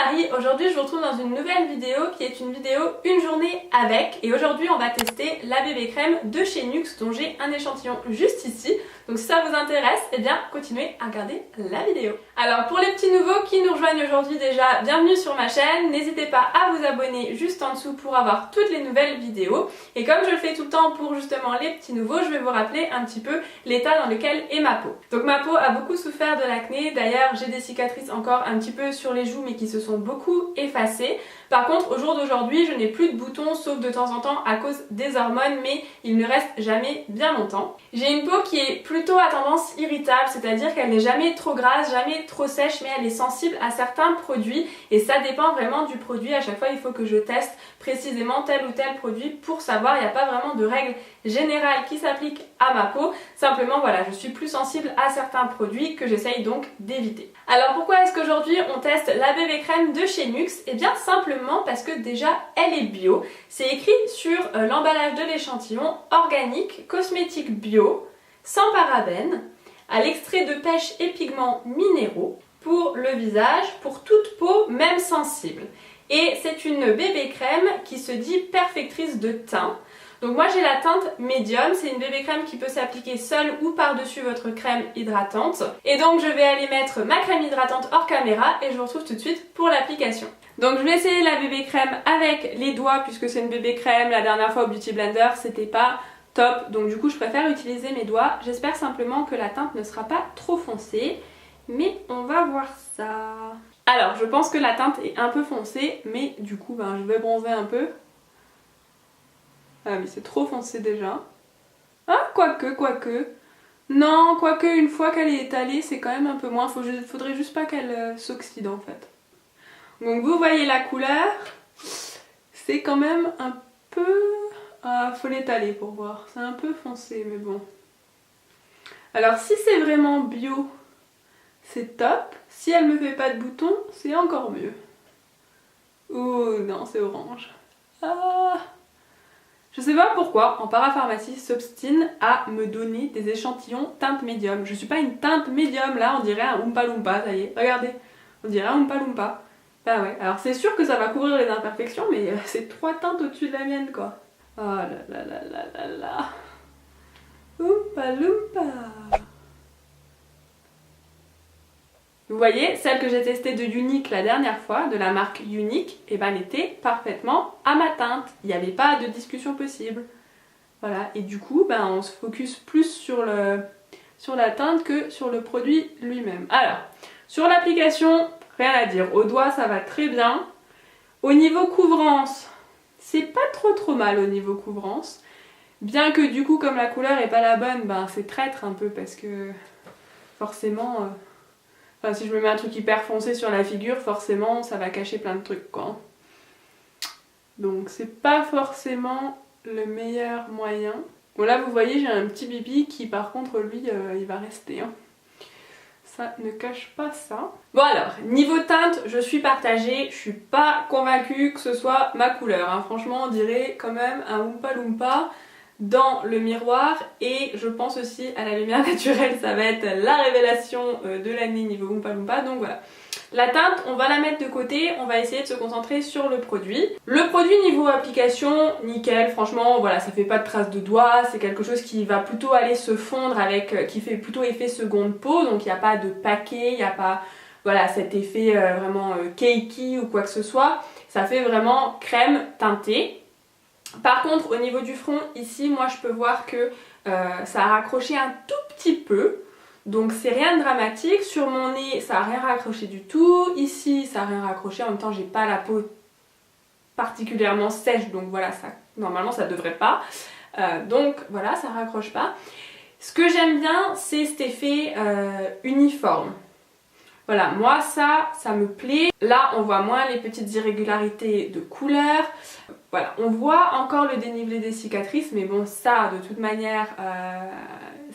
Marie, aujourd'hui je vous retrouve dans une nouvelle vidéo qui est une vidéo une journée avec, et aujourd'hui on va tester la bébé crème de chez NYX dont j'ai un échantillon juste ici. Donc si ça vous intéresse, eh bien continuez à regarder la vidéo. Alors pour les petits nouveaux qui nous rejoignent aujourd'hui, déjà bienvenue sur ma chaîne, n'hésitez pas à vous abonner juste en dessous pour avoir toutes les nouvelles vidéos. Et comme je le fais tout le temps pour justement les petits nouveaux, je vais vous rappeler un petit peu l'état dans lequel est ma peau. Donc ma peau a beaucoup souffert de l'acné, d'ailleurs j'ai des cicatrices encore un petit peu sur les joues mais qui se sont beaucoup effacées. Par contre au jour d'aujourd'hui je n'ai plus de boutons sauf de temps en temps à cause des hormones, mais il ne reste jamais bien longtemps. J'ai une peau qui est plutôt à tendance irritable, c'est-à-dire qu'elle n'est jamais trop grasse, jamais trop sèche, mais elle est sensible à certains produits et ça dépend vraiment du produit. À chaque fois il faut que je teste précisément tel ou tel produit pour savoir. Il n'y a pas vraiment de règle générale qui s'applique à ma peau, simplement voilà, je suis plus sensible à certains produits que j'essaye donc d'éviter. Alors pourquoi est-ce qu'aujourd'hui on teste la bébé crème de chez NYX? Et bien simplement parce que déjà elle est bio, c'est écrit sur l'emballage de l'échantillon: organique, cosmétique bio, sans parabènes, à l'extrait de pêche et pigments minéraux, pour le visage, pour toute peau, même sensible. Et c'est une bébé crème qui se dit perfectrice de teint. Donc moi j'ai la teinte médium, c'est une bébé crème qui peut s'appliquer seule ou par-dessus votre crème hydratante. Et donc je vais aller mettre ma crème hydratante hors caméra et je vous retrouve tout de suite pour l'application. Donc je vais essayer la bébé crème avec les doigts puisque c'est une bébé crème. La dernière fois au Beauty Blender c'était pas top, donc du coup je préfère utiliser mes doigts. J'espère simplement que la teinte ne sera pas trop foncée, mais on va voir ça. Alors je pense que la teinte est un peu foncée, mais du coup je vais bronzer un peu. Ah mais c'est trop foncé déjà. Ah quoique. Non, quoique une fois qu'elle est étalée c'est quand même un peu moins. Faudrait juste pas qu'elle s'oxyde en fait. Donc vous voyez la couleur. C'est quand même un peu... Ah, faut l'étaler pour voir. C'est un peu foncé mais bon. Alors si c'est vraiment bio, c'est top. Si elle me fait pas de boutons, c'est encore mieux. Oh non, c'est orange. Ah. Je sais pas pourquoi, en parapharmacie s'obstine à me donner des échantillons teinte médium. Je suis pas une teinte médium, là on dirait un Oompa Loompa, ça y est, regardez. On dirait un Oompa Loompa. Bah ouais, alors c'est sûr que ça va couvrir les imperfections, mais c'est 3 teintes au-dessus de la mienne quoi. Oh là là là là là là. Oompa Loompa. Vous voyez, celle que j'ai testée de Unique la dernière fois, de la marque Unique, et ben elle était parfaitement à ma teinte. Il n'y avait pas de discussion possible. Voilà, et du coup, on se focus plus sur la teinte que sur le produit lui-même. Alors, sur l'application, rien à dire. Au doigt, ça va très bien. Au niveau couvrance, c'est pas trop mal au niveau couvrance. Bien que du coup, comme la couleur est pas la bonne, c'est traître un peu parce que forcément... Enfin, si je me mets un truc hyper foncé sur la figure, forcément ça va cacher plein de trucs quoi. Donc c'est pas forcément le meilleur moyen. Bon là vous voyez j'ai un petit bibi qui par contre lui il va rester. Hein. Ça ne cache pas ça. Bon alors, niveau teinte, je suis partagée. Je suis pas convaincue que ce soit ma couleur. Hein. Franchement on dirait quand même un Oompa Loompa dans le miroir, et je pense aussi à la lumière naturelle, ça va être la révélation de l'année niveau Oompa Loompa. Donc voilà, la teinte on va la mettre de côté, on va essayer de se concentrer sur le produit. Le produit niveau application, nickel, franchement voilà, ça fait pas de traces de doigts, c'est quelque chose qui va plutôt aller se fondre avec, qui fait plutôt effet seconde peau, donc il n'y a pas de paquet, il n'y a pas voilà, cet effet vraiment cakey ou quoi que ce soit, ça fait vraiment crème teintée. Par contre au niveau du front ici moi je peux voir que ça a raccroché un tout petit peu, donc c'est rien de dramatique. Sur mon nez ça a rien raccroché du tout, ici ça a rien raccroché, en même temps j'ai pas la peau particulièrement sèche donc voilà, ça, normalement ça devrait pas, donc voilà ça raccroche pas. Ce que j'aime bien c'est cet effet uniforme. Voilà, moi ça me plaît. Là on voit moins les petites irrégularités de couleur. Voilà, on voit encore le dénivelé des cicatrices, mais bon ça de toute manière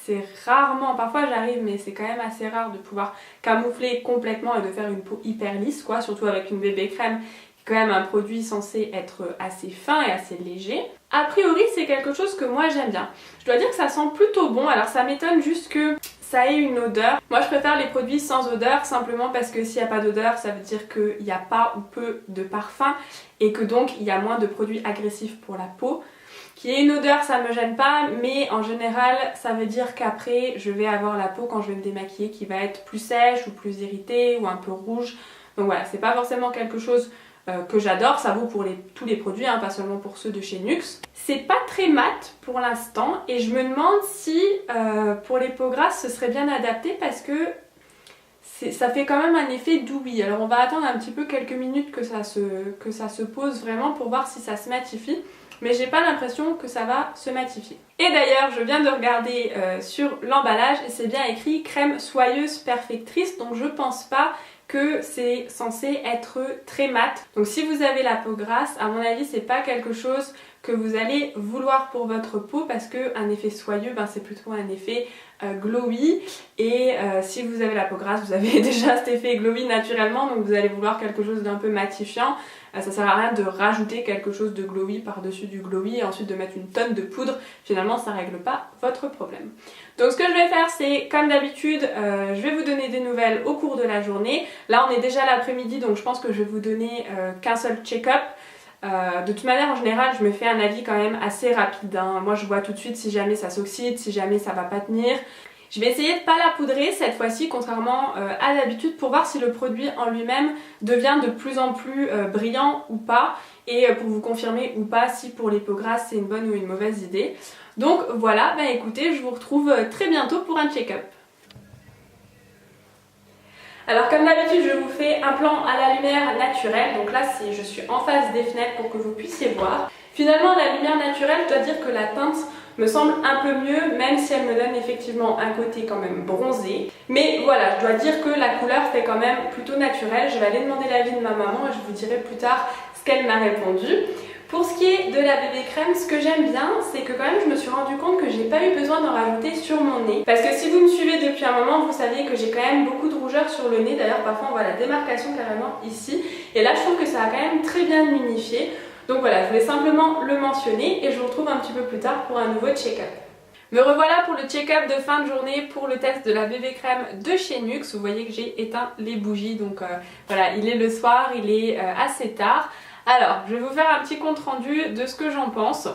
c'est rarement, parfois j'arrive mais c'est quand même assez rare de pouvoir camoufler complètement et de faire une peau hyper lisse quoi, surtout avec une bébé crème qui est quand même un produit censé être assez fin et assez léger. A priori c'est quelque chose que moi j'aime bien. Je dois dire que ça sent plutôt bon, alors ça m'étonne juste que ça ait une odeur. Moi je préfère les produits sans odeur simplement parce que s'il n'y a pas d'odeur ça veut dire qu'il n'y a pas ou peu de parfum et que donc il y a moins de produits agressifs pour la peau. Qu'il y ait une odeur ça me gêne pas, mais en général ça veut dire qu'après je vais avoir la peau quand je vais me démaquiller qui va être plus sèche ou plus irritée ou un peu rouge. Donc voilà, c'est pas forcément quelque chose que j'adore, ça vaut pour tous les produits, hein, pas seulement pour ceux de chez Nuxe. C'est pas très mat pour l'instant et je me demande si pour les peaux grasses ce serait bien adapté parce que ça fait quand même un effet d'oubli. Alors on va attendre un petit peu quelques minutes que ça se pose vraiment pour voir si ça se matifie. Mais j'ai pas l'impression que ça va se matifier. Et d'ailleurs je viens de regarder sur l'emballage et c'est bien écrit crème soyeuse perfectrice, donc je pense pas que c'est censé être très mat. Donc si vous avez la peau grasse, à mon avis c'est pas quelque chose que vous allez vouloir pour votre peau parce qu'un effet soyeux c'est plutôt un effet glowy et si vous avez la peau grasse vous avez déjà cet effet glowy naturellement, donc vous allez vouloir quelque chose d'un peu matifiant. Ça sert à rien de rajouter quelque chose de glowy par-dessus du glowy et ensuite de mettre une tonne de poudre, finalement ça règle pas votre problème. Donc ce que je vais faire c'est comme d'habitude, je vais vous donner des nouvelles au cours de la journée. Là on est déjà l'après-midi donc je pense que je vais vous donner qu'un seul check-up. De toute manière en général je me fais un avis quand même assez rapide, hein. Moi je vois tout de suite si jamais ça s'oxyde, si jamais ça va pas tenir. Je vais essayer de pas la poudrer cette fois-ci contrairement à d'habitude pour voir si le produit en lui-même devient de plus en plus brillant ou pas et pour vous confirmer ou pas si pour les peaux grasses c'est une bonne ou une mauvaise idée. Donc voilà, écoutez, je vous retrouve très bientôt pour un check-up. Alors comme d'habitude je vous fais un plan à la lumière naturelle, donc là je suis en face des fenêtres pour que vous puissiez voir. Finalement la lumière naturelle, je dois dire que la teinte me semble un peu mieux, même si elle me donne effectivement un côté quand même bronzé. Mais voilà, je dois dire que la couleur fait quand même plutôt naturelle. Je vais aller demander l'avis de ma maman et je vous dirai plus tard ce qu'elle m'a répondu. Pour ce qui est de la bébé crème, ce que j'aime bien, c'est que quand même je me suis rendu compte que j'ai pas eu besoin d'en rajouter sur mon nez. Parce que si vous me suivez depuis un moment, vous savez que j'ai quand même beaucoup de rougeur sur le nez. D'ailleurs parfois on voit la démarcation carrément ici. Et là je trouve que ça a quand même très bien unifié. Donc voilà, je voulais simplement le mentionner et je vous retrouve un petit peu plus tard pour un nouveau check-up. Me revoilà pour le check-up de fin de journée pour le test de la bébé crème de chez Nuxe. Vous voyez que j'ai éteint les bougies, donc voilà, il est le soir, il est assez tard. Alors, je vais vous faire un petit compte rendu de ce que j'en pense.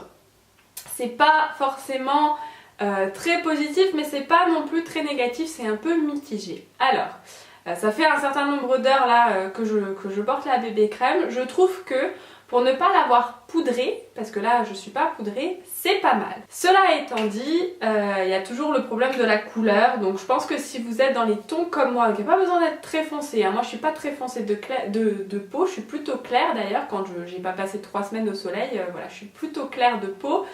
C'est pas forcément très positif, mais c'est pas non plus très négatif, c'est un peu mitigé. Alors, ça fait un certain nombre d'heures là que je porte la bébé crème. Je trouve que pour ne pas l'avoir poudrée, parce que là je suis pas poudrée, c'est pas mal. Cela étant dit, il y a toujours le problème de la couleur, donc je pense que si vous êtes dans les tons comme moi, il n'y a pas besoin d'être très foncé, hein. Moi je suis pas très foncée de peau, je suis plutôt claire d'ailleurs quand j'ai pas passé 3 semaines au soleil, voilà, je suis plutôt claire de peau.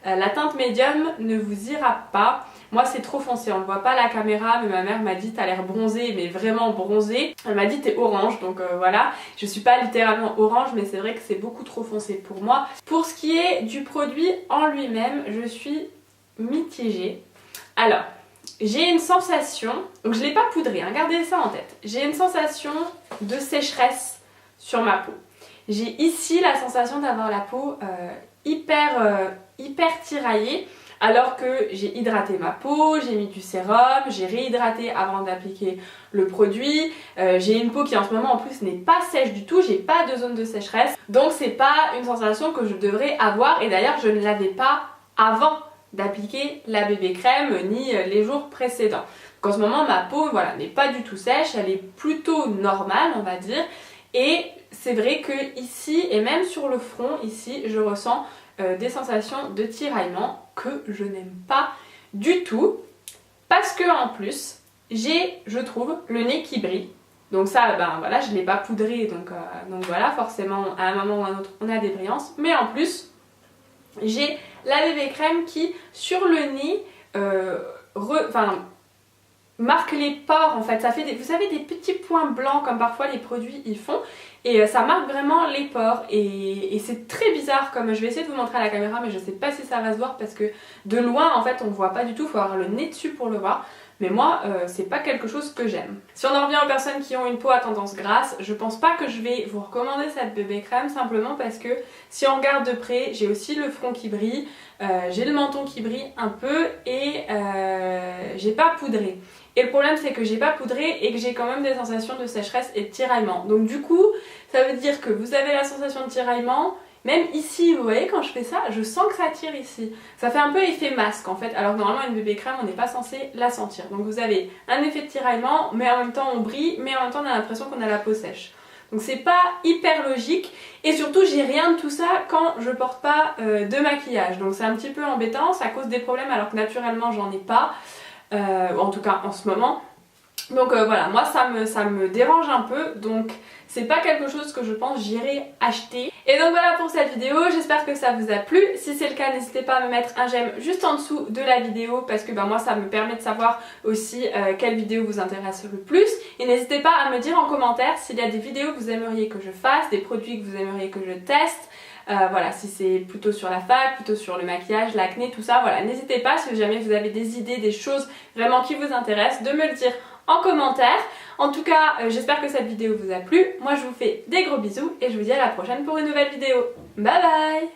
La teinte médium ne vous ira pas. Moi c'est trop foncé, on ne voit pas à la caméra, mais ma mère m'a dit t'as l'air bronzée, mais vraiment bronzée. Elle m'a dit t'es orange, donc voilà. Je suis pas littéralement orange, mais c'est vrai que c'est beaucoup trop foncé pour moi. Pour ce qui est du produit en lui-même, je suis mitigée. Alors, j'ai une sensation, donc je ne l'ai pas poudré, hein, gardez ça en tête. J'ai une sensation de sécheresse sur ma peau. J'ai ici la sensation d'avoir la peau hyper tiraillée, alors que j'ai hydraté ma peau, j'ai mis du sérum, j'ai réhydraté avant d'appliquer le produit. J'ai une peau qui en ce moment en plus n'est pas sèche du tout, j'ai pas de zone de sécheresse, donc c'est pas une sensation que je devrais avoir, et d'ailleurs je ne l'avais pas avant d'appliquer la bébé crème ni les jours précédents. Donc en ce moment ma peau voilà, n'est pas du tout sèche, elle est plutôt normale on va dire, et c'est vrai que ici et même sur le front ici je ressens des sensations de tiraillement que je n'aime pas du tout, parce que en plus j'ai, je trouve, le nez qui brille. Donc ça, voilà, je ne l'ai pas poudré, donc voilà, forcément à un moment ou à un autre on a des brillances, mais en plus j'ai la bébé crème qui sur le nez marque les pores en fait, ça fait vous savez des petits points blancs comme parfois les produits y font, et ça marque vraiment les pores, et c'est très bizarre, comme je vais essayer de vous montrer à la caméra mais je sais pas si ça va se voir parce que de loin en fait on voit pas du tout, il faut avoir le nez dessus pour le voir. Mais moi, c'est pas quelque chose que j'aime. Si on en revient aux personnes qui ont une peau à tendance grasse, je pense pas que je vais vous recommander cette bébé crème, simplement parce que si on regarde de près, j'ai aussi le front qui brille, j'ai le menton qui brille un peu, et j'ai pas poudré. Et le problème c'est que j'ai pas poudré et que j'ai quand même des sensations de sécheresse et de tiraillement. Donc du coup, ça veut dire que vous avez la sensation de tiraillement. Même ici, vous voyez, quand je fais ça, je sens que ça tire ici. Ça fait un peu effet masque en fait, alors que normalement une bébé crème, on n'est pas censé la sentir. Donc vous avez un effet de tiraillement, mais en même temps on brille, mais en même temps on a l'impression qu'on a la peau sèche. Donc c'est pas hyper logique, et surtout j'ai rien de tout ça quand je porte pas de maquillage. Donc c'est un petit peu embêtant, ça cause des problèmes alors que naturellement j'en ai pas, en tout cas en ce moment. Donc voilà, moi ça me dérange un peu, donc c'est pas quelque chose que je pense j'irai acheter. Et donc voilà pour cette vidéo, j'espère que ça vous a plu. Si c'est le cas, n'hésitez pas à me mettre un j'aime juste en dessous de la vidéo parce que moi ça me permet de savoir aussi quelle vidéo vous intéresse le plus. Et n'hésitez pas à me dire en commentaire s'il y a des vidéos que vous aimeriez que je fasse, des produits que vous aimeriez que je teste. Voilà, si c'est plutôt sur la fac, plutôt sur le maquillage, l'acné, tout ça, voilà, n'hésitez pas si jamais vous avez des idées, des choses vraiment qui vous intéressent, de me le dire en commentaire. En tout cas, j'espère que cette vidéo vous a plu. Moi, je vous fais des gros bisous et je vous dis à la prochaine pour une nouvelle vidéo. Bye bye!